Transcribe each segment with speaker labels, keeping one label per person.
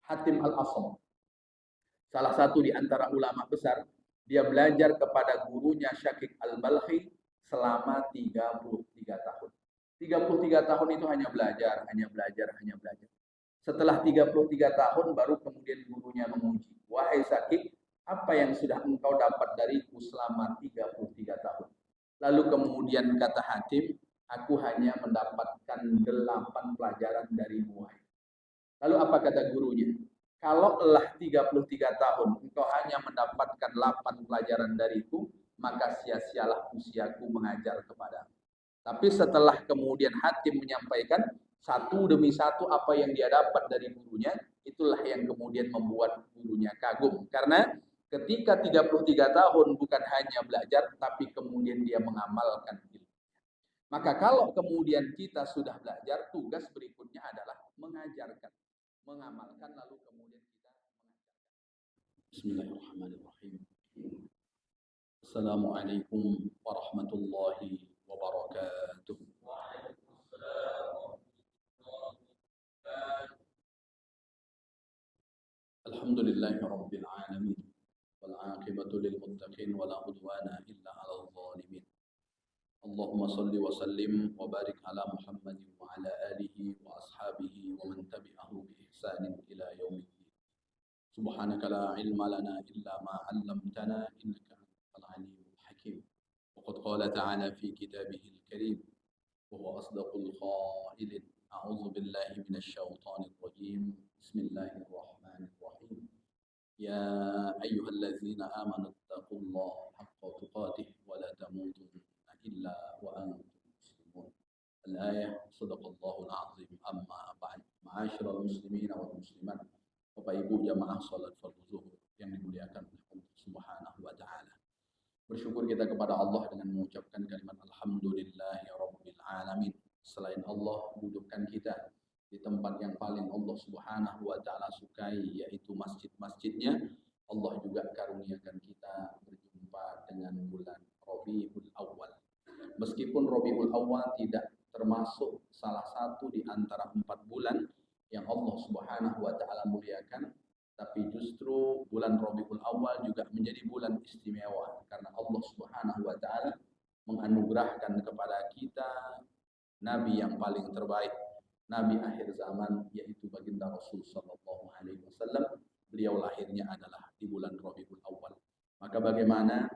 Speaker 1: Hatim Al-Asam, salah satu di antara ulama besar, dia belajar kepada gurunya Syakik Al-Balkhi selama 33 tahun. 33 tahun itu hanya belajar. Setelah 33 tahun baru kemudian gurunya menguji. Wahai Syakik, apa yang sudah engkau dapat dariku selama 33 tahun? Lalu kemudian kata Hatim, aku hanya mendapatkan 8 pelajaran darimu. Lalu apa kata gurunya? Kalau telah 33 tahun engkau hanya mendapatkan 8 pelajaran dariku, maka sia-sialah usiaku mengajar kepadamu. Tapi setelah kemudian Hatim menyampaikan satu demi satu apa yang dia dapat dari gurunya, itulah yang kemudian membuat gurunya kagum. Karena ketika 33 tahun bukan hanya belajar, tapi kemudian dia mengamalkan ilmu. Maka kalau kemudian kita sudah belajar, tugas berikutnya adalah mengajarkan, mengamalkan, lalu kemudian kita mengajarkan. Bismillahirrahmanirrahim. Assalamualaikum warahmatullahi wabarakatuh. Alhamdulillahi rabbil alamin. Wal 'aqibatu lil muttaqin wa la 'udwana illa 'alal zalimin. Allahumma salli wa sallim wa barik ala Muhammadin wa ala alihi wa ashabihi wa man tabi'ahu bi ihsanin ila yaumiddin. Subhanaka la ilma lana illa ma 'allamtana innaka antal alimul hakim. Wa qad qala ta'ala fi kitabihil karim wa huwa asdaqul qailin. A'udzu billahi minasy syaithanir rajim. Bismillahirrahmanirrahim. Ya ayyuhalladzina amanu taqullaha haqqa tuqatih wa la tamutunna illa wa antum muslimun. Al-ayah, sadaqallahul azim. Amma ba'd. Ma'asyiral muslimin wal muslimat, Bapak Ibu jamaah salat fardu zuhur yang dimuliakan oleh Allah Subhanahu wa taala. Bersyukur kita kepada Allah dengan mengucapkan kalimat alhamdulillahi rabbil alamin. Selain Allah dudukkan kita di tempat yang paling Allah Subhanahu wa taala sukai, yaitu masjid-masjidnya. Allah juga karuniakan kita berjumpa dengan bulan Rabiul Awal. Meskipun Rabiul Awal tidak termasuk salah satu di antara 4 bulan yang Allah Subhanahu wa taala muliakan, tapi justru bulan Rabiul Awal juga menjadi bulan istimewa karena Allah Subhanahu wa taala menganugerahkan kepada kita nabi yang paling terbaik, nabi akhir zaman, yaitu baginda Rasul sallallahu alaihi wasallam. Beliau lahirnya adalah di bulan Rabiul Awal. Maka bagaimana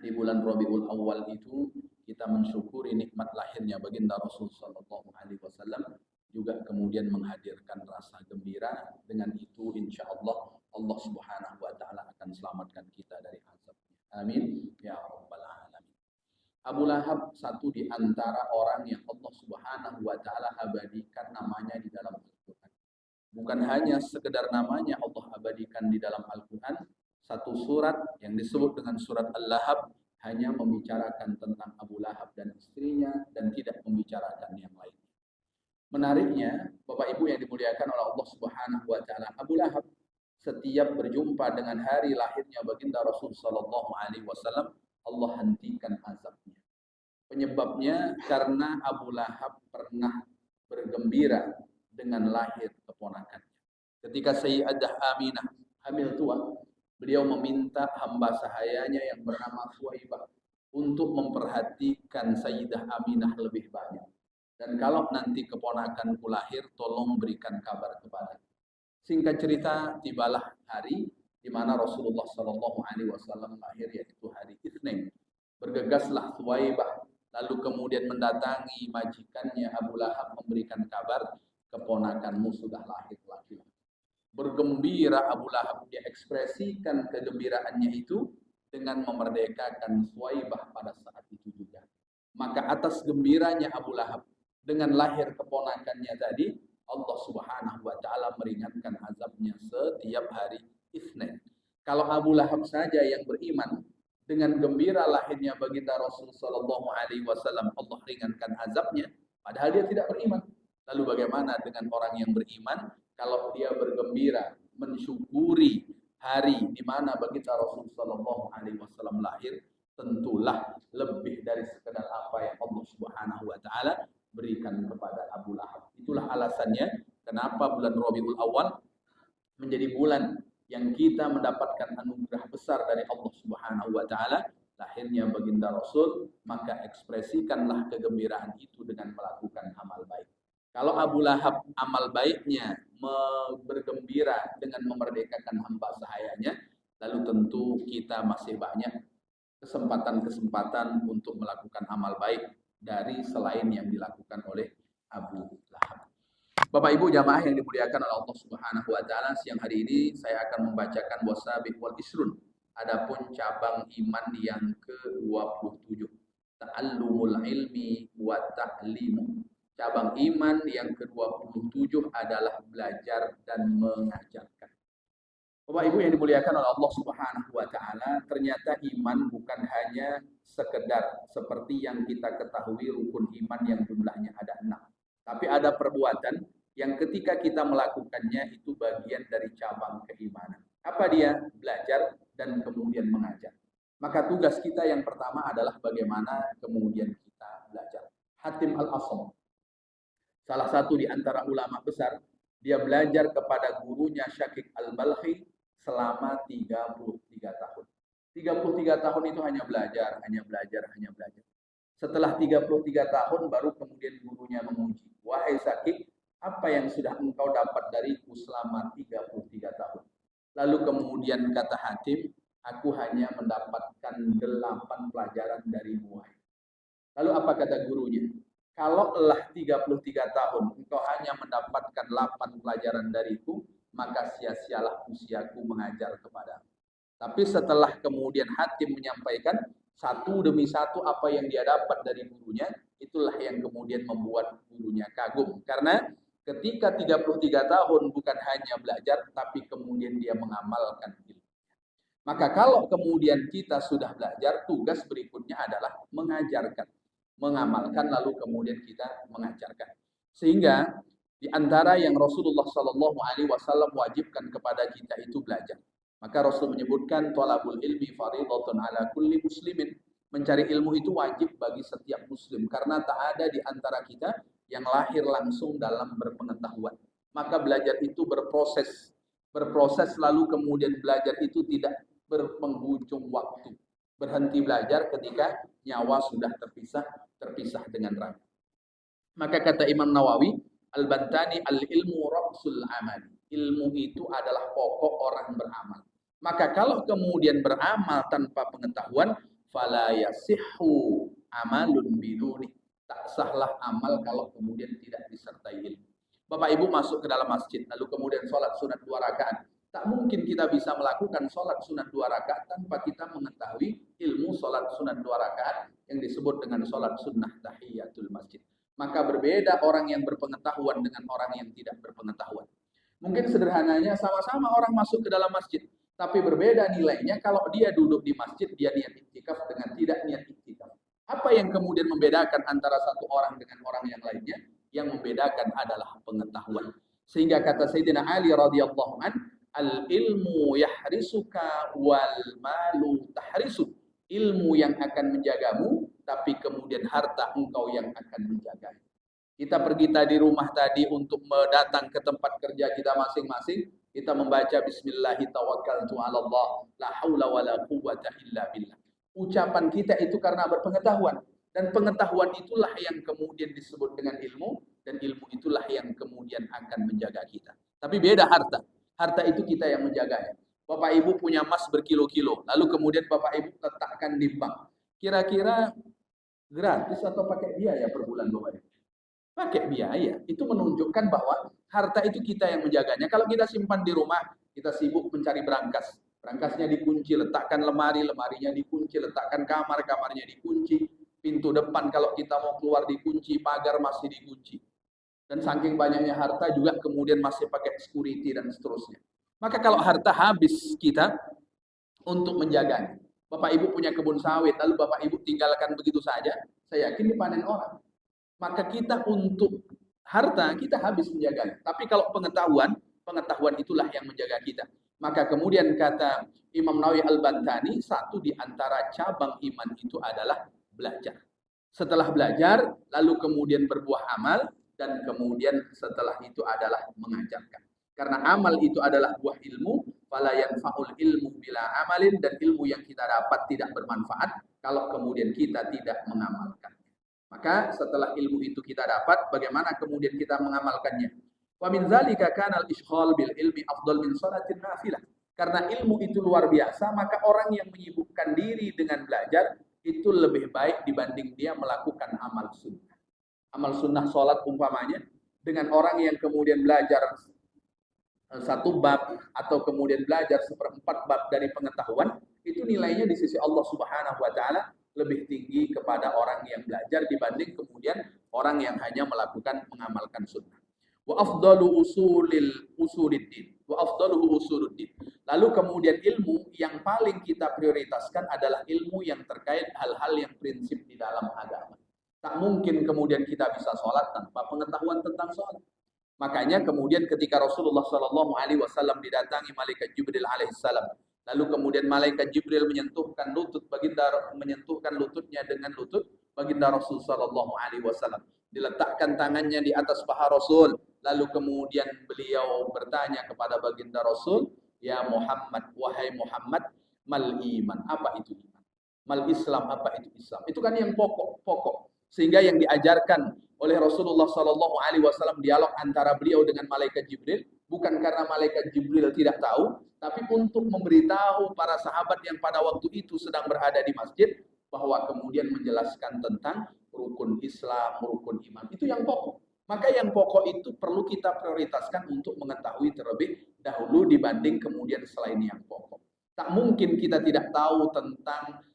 Speaker 1: di bulan Rabiul Awal itu kita mensyukuri nikmat lahirnya baginda Rasul sallallahu alaihi wasallam, juga kemudian menghadirkan rasa gembira. Dengan itu insyaallah Allah Subhanahu wa taala akan selamatkan kita dari azab. Amin ya rabbal alamin. Abu Lahab satu di antara orang yang Allah Subhanahu wa taala abadikan namanya di dalam Al-Qur'an. Bukan hanya sekedar namanya Allah abadikan di dalam Al-Qur'an, satu surat yang disebut dengan surat Al-Lahab hanya membicarakan tentang Abu Lahab dan istrinya dan tidak membicarakan yang lain. Menariknya, Bapak Ibu yang dimuliakan oleh Allah Subhanahu wa taala, Abu Lahab setiap berjumpa dengan hari lahirnya baginda Rasul sallallahu alaihi wasallam, Allah hentikan azabnya. Penyebabnya karena Abu Lahab pernah bergembira dengan lahir keponakannya. Ketika Sayyidah Aminah hamil tua, beliau meminta hamba sahayanya yang bernama Suwaibah untuk memperhatikan Sayyidah Aminah lebih banyak. Dan kalau nanti keponakanku lahir, tolong berikan kabar kepada. Singkat cerita, tibalah hari di mana Rasulullah Sallallahu Alaihi Wasallam lahir, yaitu hari Itsnin. Bergegaslah Suwaibah, lalu kemudian mendatangi majikannya Abu Lahab memberikan kabar, keponakanmu sudah lahir laki-laki. Bergembira Abu Lahab, dia ekspresikan kegembiraannya itu dengan memerdekakan Suwaibah pada saat itu juga. Maka atas gembiranya Abu Lahab dengan lahir keponakannya tadi, Allah Subhanahu wa taala meringankan azabnya setiap hari Itsnin. Kalau Abu Lahab saja yang beriman dengan gembira lahirnya baginda Rasul sallallahu alaihi wasallam, Allah ringankan azabnya, padahal dia tidak beriman. Lalu bagaimana dengan orang yang beriman kalau dia bergembira mensyukuri hari di mana baginda Rasul sallallahu alaihi wasallam lahir? Tentulah lebih dari sekedar apa yang Allah Subhanahu wa taala berikan kepada Abu Lahab. Itulah alasannya kenapa bulan Rabiul Awal menjadi bulan yang kita mendapatkan anugerah besar dari Allah Subhanahu wa taala, lahirnya baginda Rasul, maka ekspresikanlah kegembiraan itu dengan melakukan amal baik. Kalau Abu Lahab amal baiknya bergembira dengan memerdekakan hamba sahayanya, lalu tentu kita masih banyak kesempatan-kesempatan untuk melakukan amal baik dari selain yang dilakukan oleh Abu Lahab. Bapak Ibu jamaah yang dimuliakan oleh Allah Subhanahu wa taala, siang hari ini saya akan membacakan wasabiq wal isrun. Adapun cabang iman yang ke-27, ta'allumul ilmi wa ta'limu. Cabang iman yang ke-27 adalah belajar dan mengajarkan. Bapak Ibu yang dimuliakan oleh Allah Subhanahu wa taala, ternyata iman bukan hanya sekedar seperti yang kita ketahui rukun iman yang jumlahnya ada 6. Tapi ada perbuatan yang ketika kita melakukannya itu bagian dari cabang keimanan. Apa dia? Belajar dan kemudian mengajar. Maka tugas kita yang pertama adalah bagaimana kemudian kita belajar. Hatim Al-Asam, salah satu di antara ulama besar, dia belajar kepada gurunya Syakik Al-Balkhi selama 33 tahun. 33 tahun itu hanya belajar. Setelah 33 tahun baru kemudian gurunya menguji. Wahai Syakik, apa yang sudah engkau dapat dariku selama 33 tahun? Lalu kemudian kata Hatim, aku hanya mendapatkan 8 pelajaran darimu. Lalu apa kata gurunya? Kalau telah 33 tahun engkau hanya mendapatkan 8 pelajaran dariku, maka sia-sialah usiaku mengajar kepadamu. Tapi setelah kemudian Hatim menyampaikan satu demi satu apa yang dia dapat dari gurunya, itulah yang kemudian membuat gurunya kagum. Karena ketika 33 tahun bukan hanya belajar, tapi kemudian dia mengamalkan ilmu. Maka kalau kemudian kita sudah belajar, tugas berikutnya adalah mengajarkan. Mengamalkan lalu kemudian kita mengajarkan. Sehingga di antara yang Rasulullah SAW wajibkan kepada kita itu belajar. Maka Rasul menyebutkan thalabul ilmi fardhatun ala kulli muslimin. Mencari ilmu itu wajib bagi setiap muslim karena tak ada di antara kita yang lahir langsung dalam berpengetahuan. Maka belajar itu berproses. Berproses lalu kemudian belajar itu tidak berpenghujung waktu. Berhenti belajar ketika nyawa sudah terpisah dengan raga. Maka kata Imam Nawawi, Al-Bantani, al-ilmu ra'sul amali. Ilmu itu adalah pokok orang beramal. Maka kalau kemudian beramal tanpa pengetahuan, fala yasihhu amalun biduni. Tak sahlah amal kalau kemudian tidak disertai ilmu. Bapak Ibu masuk ke dalam masjid, lalu kemudian sholat sunat 2 rakaat. Tak mungkin kita bisa melakukan sholat sunat 2 rakaat tanpa kita mengetahui ilmu sholat sunat 2 rakaat yang disebut dengan sholat sunnah tahiyatul masjid. Maka berbeda orang yang berpengetahuan dengan orang yang tidak berpengetahuan. Mungkin sederhananya sama-sama orang masuk ke dalam masjid, tapi berbeda nilainya kalau dia duduk di masjid, dia niat iktikaf dengan tidak niat iktikaf. Apa yang kemudian membedakan antara satu orang dengan orang yang lainnya? Yang membedakan adalah pengetahuan. Sehingga kata Sayyidina Ali radhiyallahu an, al-ilmu yahrisuka wal malu tahrisu. Ilmu yang akan menjagamu, tapi kemudian harta engkau yang akan menjaganya. Kita pergi tadi rumah tadi untuk datang ke tempat kerja kita masing-masing, kita membaca bismillahi tawakkaltu 'ala Allah, la haula wala quwwata illa billah. Ucapan kita itu karena berpengetahuan, dan pengetahuan itulah yang kemudian disebut dengan ilmu, dan ilmu itulah yang kemudian akan menjaga kita. Tapi beda harta. Harta itu kita yang menjaganya. Bapak Ibu punya emas berkilo-kilo, lalu kemudian Bapak Ibu letakkan di bank. Kira-kira gratis atau pakai biaya per bulan Bapak Ibu? Pakai biaya. Itu menunjukkan bahwa harta itu kita yang menjaganya. Kalau kita simpan di rumah, kita sibuk mencari berangkas. Berangkasnya dikunci, letakkan lemari, lemarinya dikunci, letakkan kamar, kamarnya dikunci. Pintu depan kalau kita mau keluar dikunci, pagar masih dikunci. Dan saking banyaknya harta juga kemudian masih pakai security dan seterusnya. Maka kalau harta habis kita untuk menjaganya. Bapak Ibu punya kebun sawit, lalu Bapak Ibu tinggalkan begitu saja, saya yakin dipanen orang. Maka kita untuk harta, kita habis menjaganya. Tapi kalau pengetahuan itulah yang menjaga kita. Maka kemudian kata Imam Nawawi Al-Bantani, satu di antara cabang iman itu adalah belajar. Setelah belajar, lalu kemudian berbuah amal, dan kemudian setelah itu adalah mengajarkan. Karena amal itu adalah buah ilmu, fala yanfa'ul ilmu bila amalin, dan ilmu yang kita dapat tidak bermanfaat kalau kemudian kita tidak mengamalkan. Maka setelah ilmu itu kita dapat, bagaimana kemudian kita mengamalkannya? Wa min dzalika kana al-ishghal bil ilmi afdal min shalatin nafilah. Karena ilmu itu luar biasa, maka orang yang menyibukkan diri dengan belajar itu lebih baik dibanding dia melakukan amal sunnah. Amal sunnah sholat umpamanya, dengan orang yang kemudian belajar satu bab atau kemudian belajar seperempat bab dari pengetahuan, itu nilainya di sisi Allah Subhanahu wa taala lebih tinggi kepada orang yang belajar dibanding kemudian orang yang hanya melakukan mengamalkan sunnah. Wa afdalu usuliddin. Wa afdaluhu usuluddin. Lalu kemudian ilmu yang paling kita prioritaskan adalah ilmu yang terkait hal-hal yang prinsip di dalam agama. Tak mungkin kemudian kita bisa sholat tanpa pengetahuan tentang sholat. Makanya kemudian ketika Rasulullah Shallallahu Alaihi Wasallam didatangi malaikat Jibril alaihissalam, lalu kemudian malaikat Jibril menyentuhkan lututnya dengan lutut baginda Rasul Shallallahu Alaihi Wasallam, diletakkan tangannya di atas paha Rasul, lalu kemudian beliau bertanya kepada baginda Rasul, ya Muhammad, wahai Muhammad, mal iman, apa itu iman? Mal Islam, apa itu Islam? Itu kan yang pokok. Sehingga yang diajarkan oleh Rasulullah Sallallahu Alaihi Wasallam, dialog antara beliau dengan malaikat Jibril, bukan karena malaikat Jibril tidak tahu, tapi untuk memberitahu para sahabat yang pada waktu itu sedang berada di masjid, bahwa kemudian menjelaskan tentang rukun Islam, rukun iman. Itu yang pokok. Maka yang pokok itu perlu kita prioritaskan untuk mengetahui terlebih dahulu dibanding kemudian selain yang pokok. Tak mungkin kita tidak tahu tentang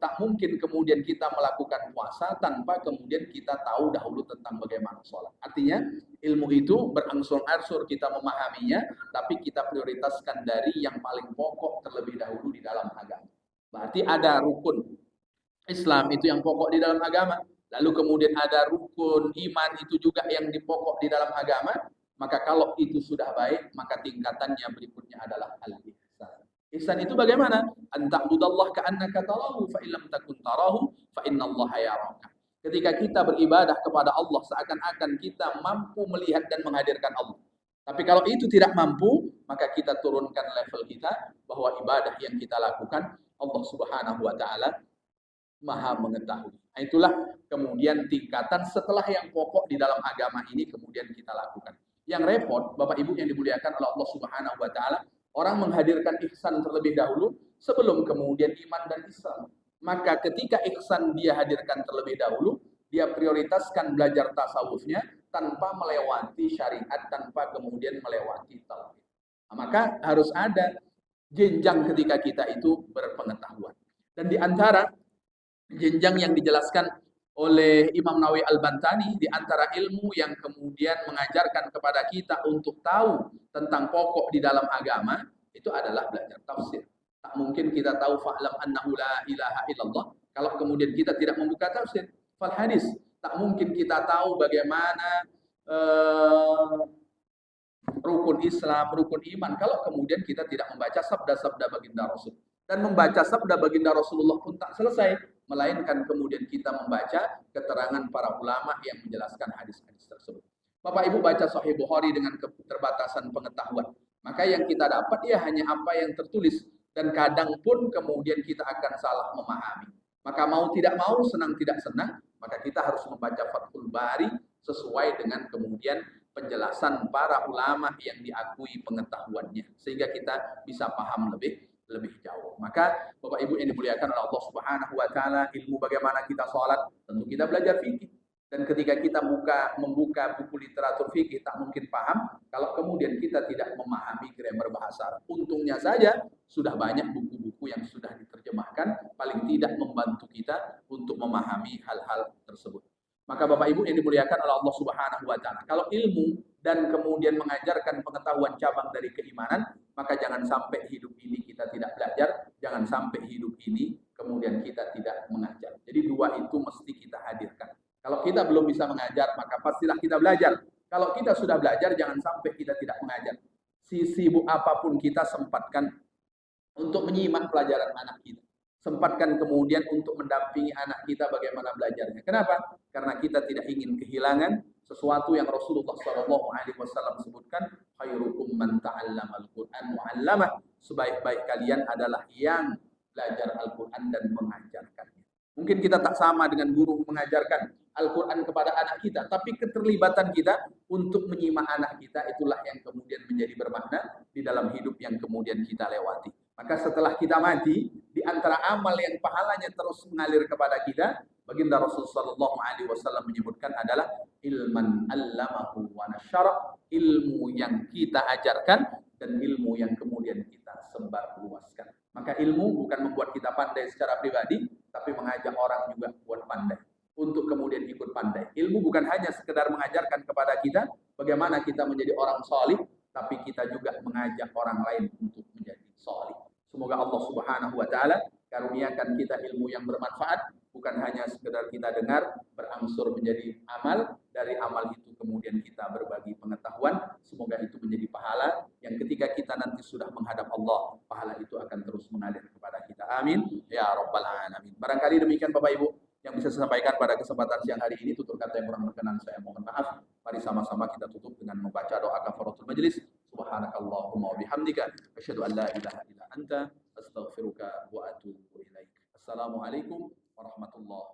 Speaker 1: tak mungkin kemudian kita melakukan puasa tanpa kemudian kita tahu dahulu tentang bagaimana sholat. Artinya ilmu itu berangsur-angsur kita memahaminya, tapi kita prioritaskan dari yang paling pokok terlebih dahulu di dalam agama. Berarti ada rukun Islam itu yang pokok di dalam agama, lalu kemudian ada rukun iman itu juga yang dipokok di dalam agama. Maka kalau itu sudah baik, maka tingkatannya berikutnya adalah al-ihsan. Ihsan itu bagaimana? Anta'budallah ka'annaka tarahu fa illam takun tarahu fa innallaha yaraka. Ketika kita beribadah kepada Allah seakan-akan kita mampu melihat dan menghadirkan Allah. Tapi kalau itu tidak mampu, maka kita turunkan level kita bahwa ibadah yang kita lakukan Allah Subhanahu wa taala Maha mengetahui. Nah, itulah kemudian tingkatan setelah yang pokok di dalam agama ini kemudian kita lakukan. Yang repot, Bapak Ibu yang dimuliakan oleh Allah Subhanahu wa taala, orang menghadirkan ihsan terlebih dahulu sebelum kemudian iman dan Islam. Maka ketika ihsan dia hadirkan terlebih dahulu, dia prioritaskan belajar tasawufnya tanpa melewati syariat, tanpa kemudian melewati tauhid. Nah, maka harus ada jenjang ketika kita itu berpengetahuan. Dan di antara jenjang yang dijelaskan oleh Imam Nawawi Al-Bantani, di antara ilmu yang kemudian mengajarkan kepada kita untuk tahu tentang pokok di dalam agama, itu adalah belajar tafsir. Tak mungkin kita tahu fa'lam annahu la ilaha illallah kalau kemudian kita tidak membuka tafsir. Fal hadis, tak mungkin kita tahu bagaimana rukun Islam, rukun iman kalau kemudian kita tidak membaca sabda-sabda baginda Rasul. Dan membaca sabda baginda Rasulullah pun tak selesai, melainkan kemudian kita membaca keterangan para ulama yang menjelaskan hadis-hadis tersebut. Bapak Ibu baca Sahih Bukhari dengan keterbatasan pengetahuan, maka yang kita dapat ya hanya apa yang tertulis, dan kadang pun kemudian kita akan salah memahami. Maka mau tidak mau, senang tidak senang, maka kita harus membaca Fathul Bari sesuai dengan kemudian penjelasan para ulama yang diakui pengetahuannya, sehingga kita bisa paham lebih jauh. Maka Bapak Ibu yang dimuliakan oleh Allah Subhanahu wa taala, ilmu bagaimana kita sholat, tentu kita belajar fikih. Dan ketika kita membuka buku literatur fikih, tak mungkin paham kalau kemudian kita tidak memahami grammar bahasa Arab. Untungnya saja sudah banyak buku-buku yang sudah diterjemahkan, paling tidak membantu kita untuk memahami hal-hal tersebut. Maka Bapak Ibu yang dimuliakan oleh Allah Subhanahu wa taala, kalau ilmu dan kemudian mengajarkan pengetahuan cabang dari keimanan, maka jangan sampai hidup ini kita tidak belajar, jangan sampai hidup ini kemudian kita tidak mengajar. Jadi dua itu mesti kita hadirkan. Kalau kita belum bisa mengajar, maka pastilah kita belajar. Kalau kita sudah belajar, jangan sampai kita tidak mengajar. Sibuk apapun kita sempatkan untuk menyimak pelajaran anak kita. Sempatkan kemudian untuk mendampingi anak kita bagaimana belajarnya. Kenapa? Karena kita tidak ingin kehilangan sesuatu yang Rasulullah SAW sebutkan, khairukum man ta'allama al-Qur'an wa 'allamah. Sebaik-baik kalian adalah yang belajar Al-Qur'an dan mengajarkannya. Mungkin kita tak sama dengan guru mengajarkan Al-Quran kepada anak kita, tapi keterlibatan kita untuk menyimak anak kita itulah yang kemudian menjadi bermakna di dalam hidup yang kemudian kita lewati. Maka setelah kita mati, di antara amal yang pahalanya terus mengalir kepada kita, baginda Rasulullah SAW menyebutkan adalah ilman allamahu wa nasyara, ilmu yang kita ajarkan dan ilmu yang kemudian kita sebar luaskan. Maka ilmu bukan membuat kita pandai secara pribadi, tapi mengajak orang juga buat pandai, untuk kemudian ikut pandai. Ilmu bukan hanya sekedar mengajarkan kepada kita bagaimana kita menjadi orang salih, tapi kita juga mengajak orang lain untuk menjadi salih. Semoga Allah Subhanahu wa taala karuniakan kita ilmu yang bermanfaat, bukan hanya sekedar kita dengar berangsur menjadi amal, dari amal itu kemudian kita berbagi pengetahuan. Semoga itu menjadi pahala yang ketika kita nanti sudah menghadap Allah, pahala itu akan terus mengalir kepada kita. Amin ya rabbal alamin. Barangkali demikian Bapak Ibu yang bisa saya sampaikan pada kesempatan siang hari ini. Tutur kata yang kurang berkenan saya mohon maaf. Mari sama-sama kita tutup dengan membaca doa kafaratul majelis. Subhanakallahumma wa bihamdika asyhadu an la ilaha illa anta astaghfiruka wa atubu ilaik. Assalamualaikum warahmatullahi